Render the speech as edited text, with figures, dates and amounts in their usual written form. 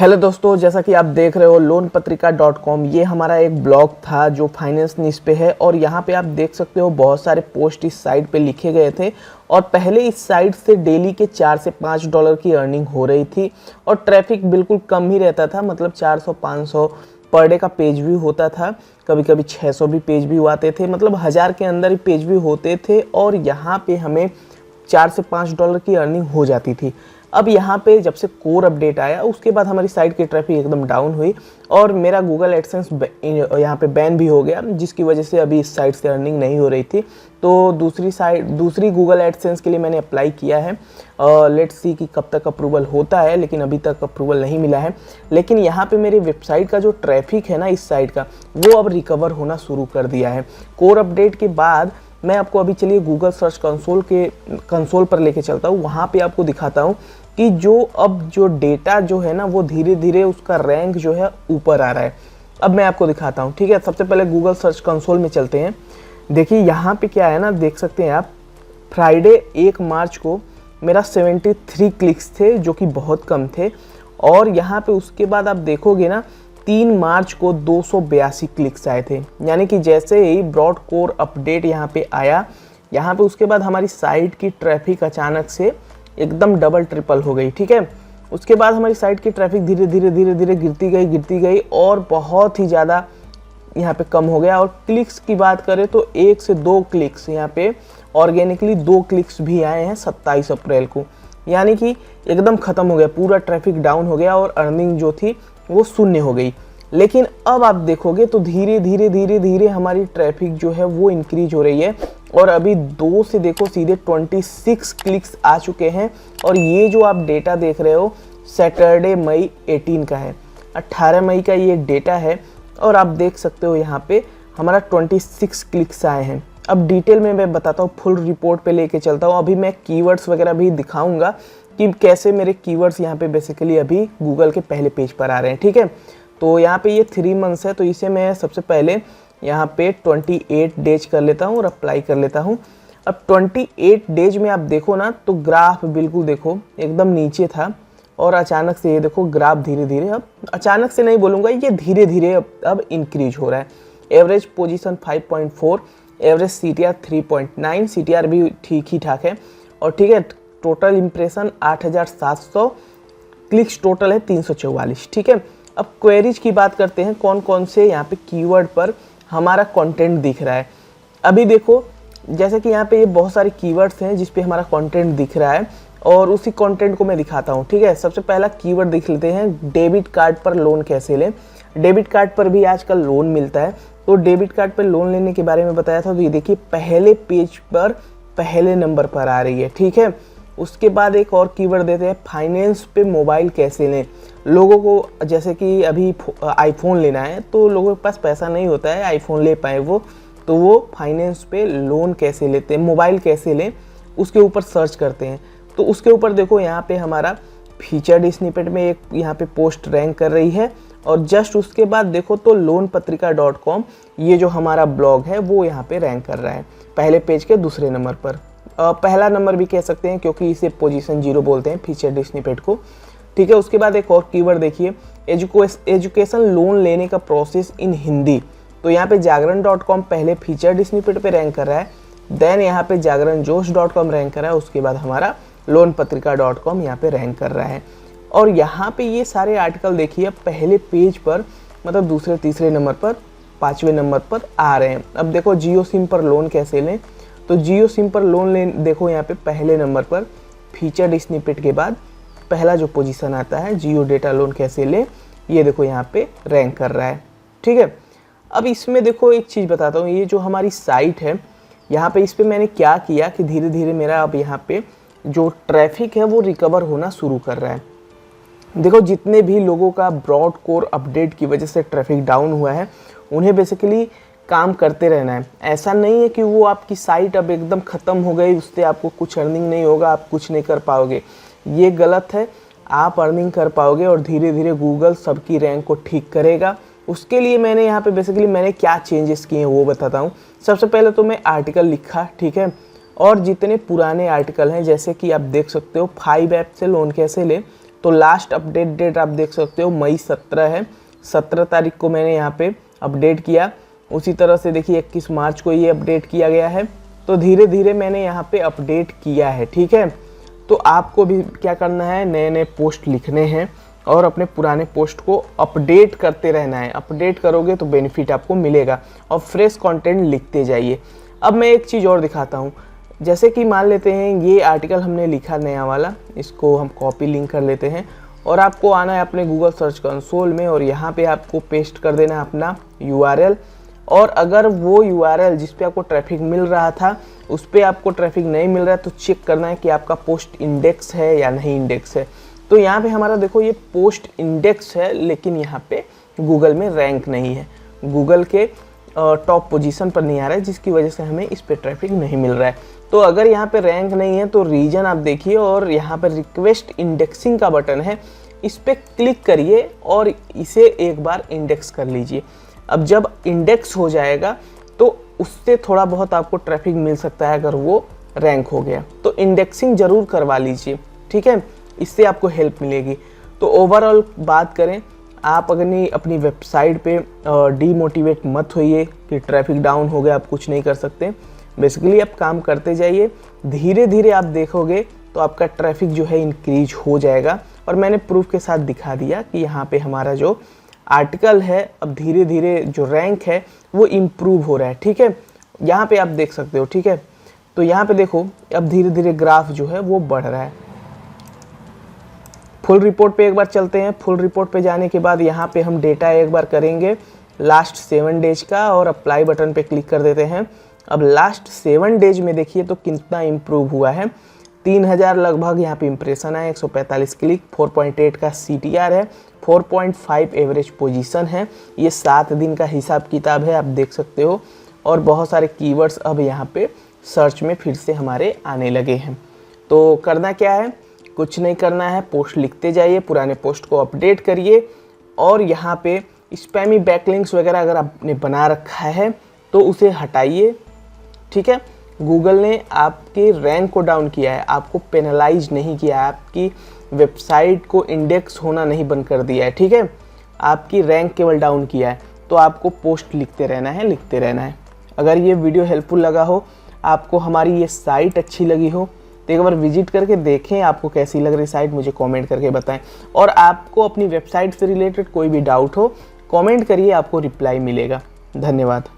Hello दोस्तों, जैसा कि आप देख रहे हो loanpatrika.com, ये हमारा एक ब्लॉग था जो फाइनेंस न्यूज़ पे है। और यहाँ पे आप देख सकते हो बहुत सारे पोस्ट इस साइट पे लिखे गए थे। और पहले इस साइट से डेली के 4 से 5 डॉलर की अर्निंग हो रही थी और ट्रैफिक बिल्कुल कम ही रहता था, मतलब 400-500 पर डे का पेज भी होता था। कभी कभी 600 भी पेज भी आते थे, मतलब 1000 के अंदर ही पेज भी होते थे। और यहाँ पे हमें 4 से 5 डॉलर की अर्निंग हो जाती थी। अब यहाँ पे जब से कोर अपडेट आया उसके बाद हमारी साइट की ट्रैफिक एकदम डाउन हुई और मेरा गूगल एडसेंस यहाँ पे बैन भी हो गया, जिसकी वजह से अभी इस साइट से अर्निंग नहीं हो रही थी। तो दूसरी गूगल एडसेंस के लिए मैंने अप्लाई किया है। लेट्स सी कि कब तक अप्रूवल होता है, लेकिन अभी तक अप्रूवल नहीं मिला है। लेकिन यहाँ पे मेरी वेबसाइट का जो ट्रैफिक है ना इस साइट का, वो अब रिकवर होना शुरू कर दिया है कोर अपडेट के बाद। मैं आपको अभी चलिए गूगल सर्च कंसोल पर लेके चलता हूँ। वहाँ पे आपको दिखाता हूँ कि जो डेटा जो है ना वो धीरे धीरे उसका रैंक जो है ऊपर आ रहा है। अब मैं आपको दिखाता हूँ, ठीक है। सबसे पहले गूगल सर्च कंसोल में चलते हैं। देखिए यहाँ पे क्या है ना, देख सकते हैं आप, फ्राइडे 1 मार्च को मेरा 73 क्लिक्स थे, जो कि बहुत कम थे। और यहाँ पे उसके बाद आप देखोगे ना 3 मार्च को 282 क्लिक्स आए थे। यानी कि जैसे ही ब्रॉड कोर अपडेट यहाँ पे आया, यहाँ पे उसके बाद हमारी साइट की ट्रैफिक अचानक से एकदम डबल ट्रिपल हो गई, ठीक है। उसके बाद हमारी साइट की ट्रैफिक धीरे धीरे गिरती गई और बहुत ही ज़्यादा यहाँ पे कम हो गया। और क्लिक्स की बात करें तो 1 से 2 क्लिक्स यहाँ पे ऑर्गेनिकली 2 क्लिक्स भी आए हैं 27 अप्रैल को। यानी कि एकदम ख़त्म हो गया, पूरा ट्रैफिक डाउन हो गया और अर्निंग जो थी वो शून्य हो गई। लेकिन अब आप देखोगे तो धीरे धीरे हमारी ट्रैफिक जो है वो इंक्रीज हो रही है। और अभी 2 से देखो सीधे 26 क्लिक्स आ चुके हैं। और ये जो आप डेटा देख रहे हो सैटरडे मई 18 का है, 18 मई का ये डेटा है। और आप देख सकते हो यहाँ पे हमारा 26 क्लिक्स आए हैं। अब डिटेल में मैं बताता हूँ, फुल रिपोर्ट पे लेके चलता हूँ। अभी मैं कीवर्ड्स वगैरह भी दिखाऊंगा कि कैसे मेरे कीवर्ड्स यहाँ पे बेसिकली अभी गूगल के पहले पेज पर आ रहे हैं, ठीक है। तो यहाँ पे ये 3 मंथ्स है, तो इसे मैं सबसे पहले यहाँ पे 28 डेज कर लेता हूँ और अप्लाई कर लेता हूँ। अब 28 डेज में आप देखो ना तो ग्राफ बिल्कुल देखो एकदम नीचे था और अचानक से ये देखो ग्राफ धीरे धीरे, अब अचानक से नहीं बोलूँगा, ये धीरे धीरे अब इंक्रीज हो रहा है। Average position 5.4, average CTR 3.9, CTR भी ठीक ही ठाक है। और ठीक है, टोटल इम्प्रेशन 8700, क्लिक्स टोटल है 344, ठीक है। अब क्वेरीज की बात करते हैं, कौन कौन से यहाँ पे कीवर्ड पर हमारा कंटेंट दिख रहा है। अभी देखो जैसे कि यहाँ पे ये बहुत सारे कीवर्ड्स हैं जिस पे हमारा कंटेंट दिख रहा है और उसी कंटेंट को मैं दिखाता हूँ, ठीक है। सबसे पहला कीवर्ड देख लेते हैं, डेबिट कार्ड पर लोन कैसे लें। डेबिट कार्ड पर भी आजकल लोन मिलता है, तो डेबिट कार्ड पर लोन लेने के बारे में बताया था। तो ये देखिए पहले पेज पर पहले नंबर पर आ रही है, ठीक है। उसके बाद एक और कीवर्ड देते हैं, फाइनेंस पे मोबाइल कैसे लें। लोगों को जैसे कि अभी आईफोन लेना है तो लोगों के पास पैसा नहीं होता है आईफोन ले पाए वो, तो वो फाइनेंस पे लोन कैसे लेते हैं, मोबाइल कैसे लें, उसके ऊपर सर्च करते हैं। तो उसके ऊपर देखो यहाँ पे हमारा फीचर्ड स्निपेट में एक यहाँ पे पोस्ट रैंक कर रही है। और जस्ट उसके बाद देखो तो loanpatrika.com, ये जो हमारा ब्लॉग है वो यहाँ पे रैंक कर रहा है पहले पेज के दूसरे नंबर पर। पहला नंबर भी कह सकते हैं क्योंकि इसे पोजीशन 0 बोलते हैं फीचर्ड स्निपेट को, ठीक है। उसके बाद एक और कीवर्ड देखिए, एजुकेशन लोन लेने का प्रोसेस इन हिंदी। तो यहाँ पे जागरण.com पहले फीचर्ड स्निपेट पे रैंक कर रहा है, देन यहाँ पे जागरणजोश.com रैंक कर रहा है, उसके बाद हमारा loanpatrika.com यहाँ पे रैंक कर रहा है। और यहाँ पे ये सारे आर्टिकल देखिए पहले पेज पर, मतलब दूसरे तीसरे नंबर पर, 5वें नंबर पर आ रहे हैं। अब देखो जियो सिम पर लोन कैसे लें, तो जियो सिम पर लोन लें देखो यहाँ पे पहले नंबर पर फीचर्ड स्निपेट के बाद पहला जो पोजीशन आता है, जियो डेटा लोन कैसे लें, ये देखो यहाँ पे रैंक कर रहा है, ठीक है। अब इसमें देखो एक चीज़ बताता हूँ, ये जो हमारी साइट है यहाँ पे इस पर मैंने क्या किया कि धीरे धीरे मेरा अब यहाँ पे जो ट्रैफिक है वो रिकवर होना शुरू कर रहा है। देखो जितने भी लोगों का ब्रॉड कोर अपडेट की वजह से ट्रैफिक डाउन हुआ है, उन्हें बेसिकली काम करते रहना है। ऐसा नहीं है कि वो आपकी साइट अब एकदम ख़त्म हो गई, उससे आपको कुछ अर्निंग नहीं होगा, आप कुछ नहीं कर पाओगे, ये गलत है। आप अर्निंग कर पाओगे और धीरे धीरे गूगल सबकी रैंक को ठीक करेगा। उसके लिए मैंने यहाँ पे बेसिकली मैंने क्या चेंजेस किए हैं वो बताता हूँ। सबसे पहले तो मैं आर्टिकल लिखा, ठीक है, और जितने पुराने आर्टिकल हैं जैसे कि आप देख सकते हो 5 ऐप से लोन कैसे ले, तो लास्ट अपडेट डेट आप देख सकते हो मई 17 है, 17 तारीख को मैंने यहाँ पे अपडेट किया। उसी तरह से देखिए 21 मार्च को ये अपडेट किया गया है। तो धीरे धीरे मैंने यहाँ पे अपडेट किया है, ठीक है। तो आपको भी क्या करना है, नए नए पोस्ट लिखने हैं और अपने पुराने पोस्ट को अपडेट करते रहना है। अपडेट करोगे तो बेनिफिट आपको मिलेगा और फ्रेश कंटेंट लिखते जाइए। अब मैं एक चीज़ और दिखाता हूँ, जैसे कि मान लेते हैं ये आर्टिकल हमने लिखा नया वाला, इसको हम कॉपी लिंक कर लेते हैं और आपको आना है अपने गूगल सर्च कंसोल में और यहाँ पे आपको पेस्ट कर देना है अपना URL। और अगर वो URL जिस पे आपको ट्रैफिक मिल रहा था उस पे आपको ट्रैफिक नहीं मिल रहा है तो चेक करना है कि आपका पोस्ट इंडेक्स है या नहीं इंडेक्स है। तो यहाँ पे हमारा देखो ये पोस्ट इंडेक्स है, लेकिन यहाँ पे गूगल में रैंक नहीं है, गूगल के टॉप पोजीशन पर नहीं आ रहा है, जिसकी वजह से हमें इस पे ट्रैफिक नहीं मिल रहा है। तो अगर यहाँ पे रैंक नहीं है तो रीजन आप देखिए और यहाँ पर रिक्वेस्ट इंडेक्सिंग का बटन है, इस पर क्लिक करिए और इसे एक बार इंडेक्स कर लीजिए। अब जब इंडेक्स हो जाएगा तो उससे थोड़ा बहुत आपको ट्रैफिक मिल सकता है अगर वो रैंक हो गया। तो इंडेक्सिंग ज़रूर करवा लीजिए, ठीक है, इससे आपको हेल्प मिलेगी। तो ओवरऑल बात करें, आप अगर अपनी वेबसाइट पे डीमोटिवेट मत होइए कि ट्रैफिक डाउन हो गया आप कुछ नहीं कर सकते। बेसिकली आप काम करते जाइए, धीरे धीरे आप देखोगे तो आपका ट्रैफिक जो है इंक्रीज हो जाएगा। और मैंने प्रूफ के साथ दिखा दिया कि यहाँ पे हमारा जो आर्टिकल है अब धीरे धीरे जो रैंक है वो इम्प्रूव हो रहा है, ठीक है। यहाँ पे आप देख सकते हो, ठीक है। तो यहाँ पे देखो अब धीरे धीरे ग्राफ जो है वो बढ़ रहा है। फुल रिपोर्ट पे एक बार चलते हैं। फुल रिपोर्ट पे जाने के बाद यहाँ पे हम डेटा एक बार करेंगे लास्ट 7 डेज का और अप्लाई बटन पे क्लिक कर देते हैं। अब लास्ट 7 डेज में देखिए तो कितना इम्प्रूव हुआ है। 3000 लगभग यहाँ पे इंप्रेशन है, 145 क्लिक, 4.8 का CTR है, 4.5 एवरेज पोजीशन है। ये 7 दिन का हिसाब किताब है, आप देख सकते हो। और बहुत सारे कीवर्ड्स अब यहाँ पे सर्च में फिर से हमारे आने लगे हैं। तो करना क्या है, कुछ नहीं करना है, पोस्ट लिखते जाइए, पुराने पोस्ट को अपडेट करिए और यहाँ पे स्पैमी बैकलिंक्स वगैरह अगर आपने बना रखा है तो उसे हटाइए, ठीक है। गूगल ने आपके रैंक को डाउन किया है, आपको पेनलाइज नहीं किया है, आपकी वेबसाइट को इंडेक्स होना नहीं बंद कर दिया है, ठीक है। आपकी रैंक केवल डाउन किया है। तो आपको पोस्ट लिखते रहना है, लिखते रहना है। अगर ये वीडियो हेल्पफुल लगा हो, आपको हमारी ये साइट अच्छी लगी हो तो एक बार विजिट करके देखें आपको कैसी लग रही साइट, मुझे कमेंट करके बताएं। और आपको अपनी वेबसाइट से रिलेटेड कोई भी डाउट हो कमेंट करिए, आपको रिप्लाई मिलेगा। धन्यवाद।